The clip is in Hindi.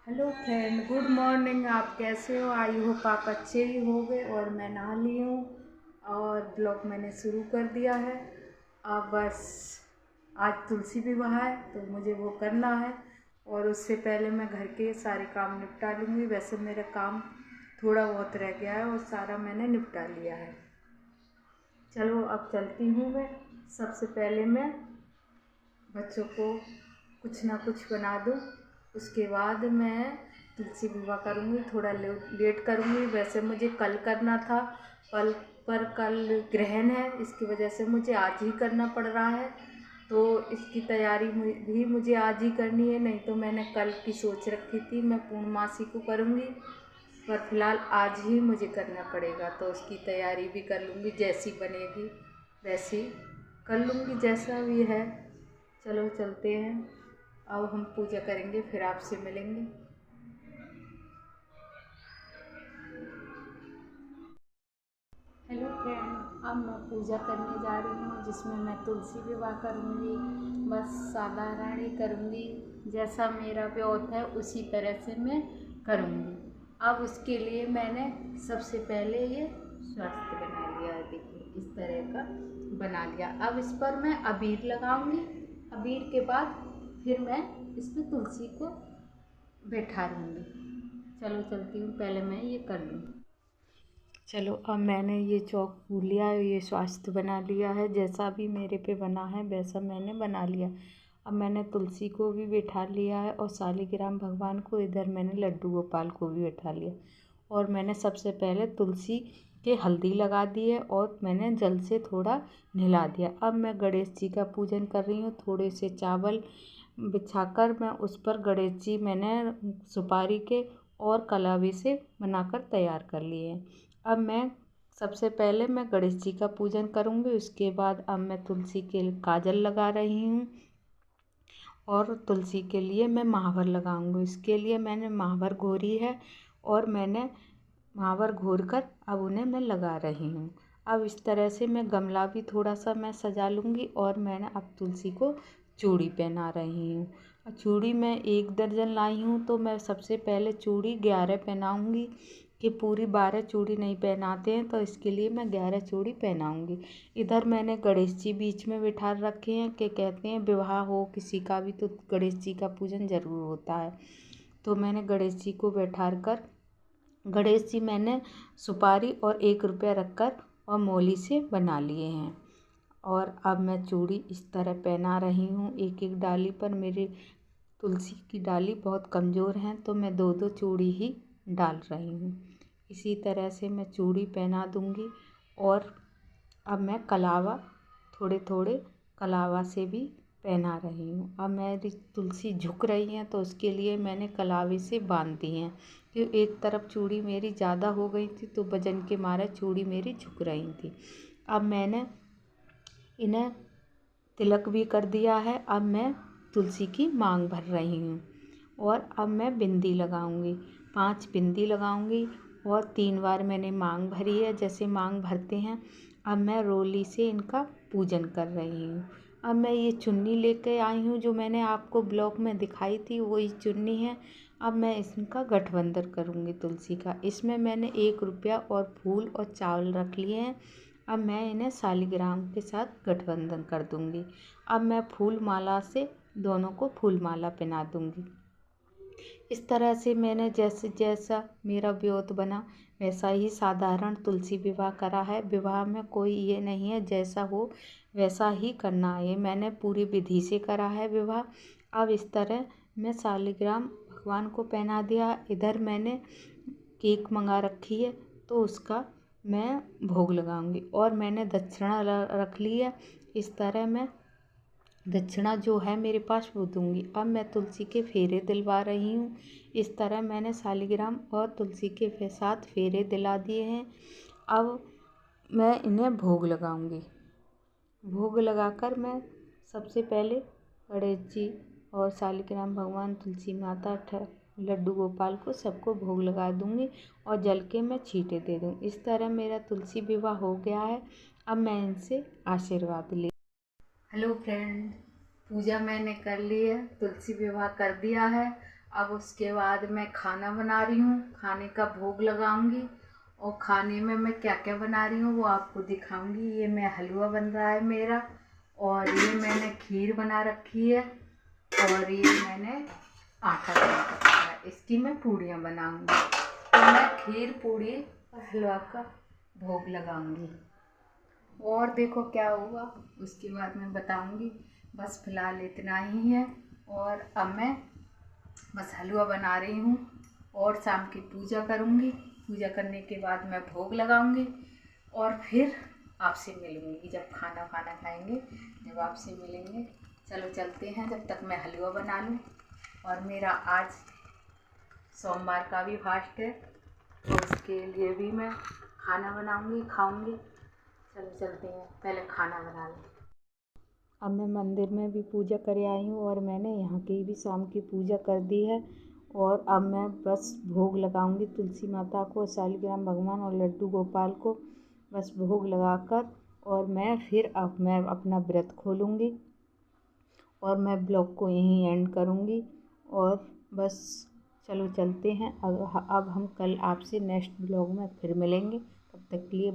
Hello friend, good morning. आप कैसे हो? आई होप आप अच्छे ही होंगे। और मैं नहा ली हूँ और ब्लॉग मैंने शुरू कर दिया है। अब बस आज तुलसी विवाह है तो मुझे वो करना है और उससे पहले मैं घर के सारे काम निपटा लूँगी। वैसे मेरा काम थोड़ा बहुत रह गया है और सारा मैंने निपटा लिया है। चलो अब चलती हूँ मैं। सबसे पहले मैं बच्चों को कुछ ना कुछ बना दूँ, उसके बाद मैं तुलसी विवाह करूँगी। थोड़ा लेट करूँगी। वैसे मुझे कल करना था पर कल ग्रहण है, इसकी वजह से मुझे आज ही करना पड़ रहा है। तो इसकी तैयारी भी मुझे आज ही करनी है, नहीं तो मैंने कल की सोच रखी थी मैं पूर्णमासी को करूँगी, पर फिलहाल आज ही मुझे करना पड़ेगा। तो उसकी तैयारी भी कर लूँगी, जैसी बनेगी वैसी कर लूँगी, जैसा भी है। चलो चलते हैं। अब हम पूजा करेंगे, फिर आपसे मिलेंगे। हेलो फ्रेंड, अब मैं पूजा करने जा रही हूँ जिसमें मैं तुलसी विवाह करूँगी। बस साधारण ही करूँगी, जैसा मेरा व्रत है उसी तरह से मैं करूँगी। अब उसके लिए मैंने सबसे पहले ये स्वास्थ्य बना लिया है, देखिए इस तरह का बना लिया। अब इस पर मैं अबीर लगाऊंगी। अबीर के बाद फिर मैं इसमें तुलसी को बैठा लूँगी। चलो चलती हूँ, पहले मैं ये कर लूँ। चलो अब मैंने ये चौक पूर लिया है, ये स्वास्थ्य बना लिया है। जैसा भी मेरे पे बना है वैसा मैंने बना लिया। अब मैंने तुलसी को भी बैठा लिया है और शालिग्राम भगवान को, इधर मैंने लड्डू गोपाल को भी बैठा लिया। और मैंने सबसे पहले तुलसी के हल्दी लगा दी है और मैंने जल से थोड़ा नहला दिया। अब मैं गणेश जी का पूजन कर रही हूँ। थोड़े से चावल बिछाकर मैं उस पर गणेश जी मैंने सुपारी के और कलावी से बनाकर तैयार कर लिए हैं। अब मैं सबसे पहले मैं गणेश जी का पूजन करूँगी। उसके बाद अब मैं तुलसी के काजल लगा रही हूँ और तुलसी के लिए मैं महावर लगाऊंगी। इसके लिए मैंने महावर घोरी है और मैंने महावर घोर कर अब उन्हें मैं लगा रही हूँ। अब इस तरह से मैं गमला भी थोड़ा सा मैं सजा लूँगी और मैंने अब तुलसी को चूड़ी पहना रही हूँ। चूड़ी मैं 1 दर्जन लाई हूँ, तो मैं सबसे पहले चूड़ी 11 पहनाऊँगी। कि पूरी 12 चूड़ी नहीं पहनाते हैं, तो इसके लिए मैं 11 चूड़ी पहनाऊँगी। इधर मैंने गणेश जी बीच में बिठा रखे हैं कि कहते हैं विवाह हो किसी का भी तो गणेश जी का पूजन ज़रूर होता है। तो मैंने गणेश जी को बैठा कर गणेश जी मैंने सुपारी और 1 रुपया रखकर और मौली से बना लिए हैं। और अब मैं चूड़ी इस तरह पहना रही हूँ एक एक डाली पर। मेरी तुलसी की डाली बहुत कमज़ोर हैं, तो मैं 2-2 चूड़ी ही डाल रही हूँ। इसी तरह से मैं चूड़ी पहना दूँगी। और अब मैं कलावा थोड़े थोड़े कलावा से भी पहना रही हूँ। अब मेरी तुलसी झुक रही हैं, तो उसके लिए मैंने कलावे से बांध दी हैं। कि एक तरफ चूड़ी मेरी ज़्यादा हो गई थी, तो वजन के मारे चूड़ी मेरी झुक रही थी। अब मैंने इन्हें तिलक भी कर दिया है। अब मैं तुलसी की मांग भर रही हूँ और अब मैं बिंदी लगाऊंगी। 5 बिंदी लगाऊंगी और 3 बार मैंने मांग भरी है, जैसे मांग भरते हैं। अब मैं रोली से इनका पूजन कर रही हूँ। अब मैं ये चुन्नी लेके आई हूँ जो मैंने आपको ब्लॉग में दिखाई थी, वही चुन्नी है। अब मैं इसका गठबंधन करूँगी तुलसी का। इसमें मैंने 1 रुपया और फूल और चावल रख लिए हैं। अब मैं इन्हें शालिग्राम के साथ गठबंधन कर दूँगी। अब मैं फूल माला से दोनों को फूल माला पहना दूँगी। इस तरह से मैंने जैसे जैसा मेरा व्रत बना वैसा ही साधारण तुलसी विवाह करा है। विवाह में कोई ये नहीं है, जैसा हो वैसा ही करना है। मैंने पूरी विधि से करा है विवाह। अब इस तरह मैं शालिग्राम भगवान को पहना दिया। इधर मैंने केक मंगा रखी है, तो उसका मैं भोग लगाऊंगी। और मैंने दक्षिणा रख ली है। इस तरह मैं दक्षिणा जो है मेरे पास वो दूंगी। अब मैं तुलसी के फेरे दिलवा रही हूँ। इस तरह मैंने शालिग्राम और तुलसी के साथ फेरे दिला दिए हैं। अब मैं इन्हें भोग लगाऊंगी। भोग लगाकर मैं सबसे पहले गणेश जी और शालिग्राम भगवान, तुलसी माता, लड्डू गोपाल को सबको भोग लगा दूंगी और जल के मैं छींटे दे दूँ। इस तरह मेरा तुलसी विवाह हो गया है। अब मैं इनसे आशीर्वाद ले। हेलो फ्रेंड, पूजा मैंने कर ली है, तुलसी विवाह कर दिया है। अब उसके बाद मैं खाना बना रही हूँ, खाने का भोग लगाऊंगी। और खाने में मैं क्या क्या बना रही हूँ वो आपको दिखाऊंगी। ये मैं हलवा बन रहा है मेरा, और ये मैंने खीर बना रखी है, और ये मैंने आटा बना रखा है। इसकी मैं पूड़ियाँ बनाऊंगी। तो मैं खीर, पूड़ी और हलवा का भोग लगाऊंगी। और देखो क्या हुआ उसके बाद मैं बताऊंगी। बस फिलहाल इतना ही है। और अब मैं बस हलवा बना रही हूँ और शाम की पूजा करूँगी। पूजा करने के बाद मैं भोग लगाऊंगी और फिर आपसे मिलूँगी जब खाना खाएंगे, जब आपसे मिलेंगे। चलो चलते हैं, जब तक मैं हलवा बना लूँ। और मेरा आज सोमवार का भी फास्ट है, तो उसके लिए भी मैं खाना बनाऊंगी, खाऊंगी। चलो चलते हैं, पहले खाना बना लें। अब मैं मंदिर में भी पूजा कर आई हूँ और मैंने यहाँ की भी शाम की पूजा कर दी है। और अब मैं बस भोग लगाऊंगी तुलसी माता को, शालिग्राम भगवान और लड्डू गोपाल को बस भोग लगाकर। और मैं फिर अब मैं अपना व्रत खोलूँगी और मैं ब्लॉग को यहीं एंड करूँगी। और बस चलो चलते हैं। अब हम कल आपसे नेक्स्ट ब्लॉग में फिर मिलेंगे। तब तक के लिए